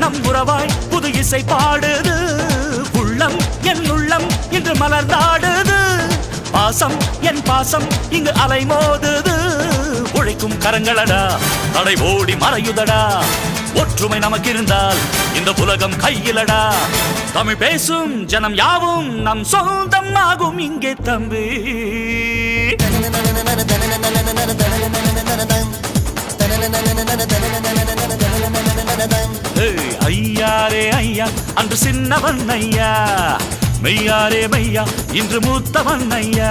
நம் உறவாய் புது இசை பாடுது. உள்ளம் என் உள்ளம் இன்று மலர்ந்தாடுது. பாசம் என் பாசம் இங்கு அலைமோதுது. உழைக்கும் கரங்களடா தடை ஓடி மறையுதடா. ஒற்றுமை நமக்கு இருந்தால் இந்த உலகம் கையிலடா. தமிழ் பேசும் ஜனம் யாவும் நம் சொந்தம் ஆகும் இங்கே தம்பி. ஐயாரே ஐயா அன்று சின்னவன் ஐயா, மெய்யாரே மெய்யா இன்று மூத்தவன் ஐயா.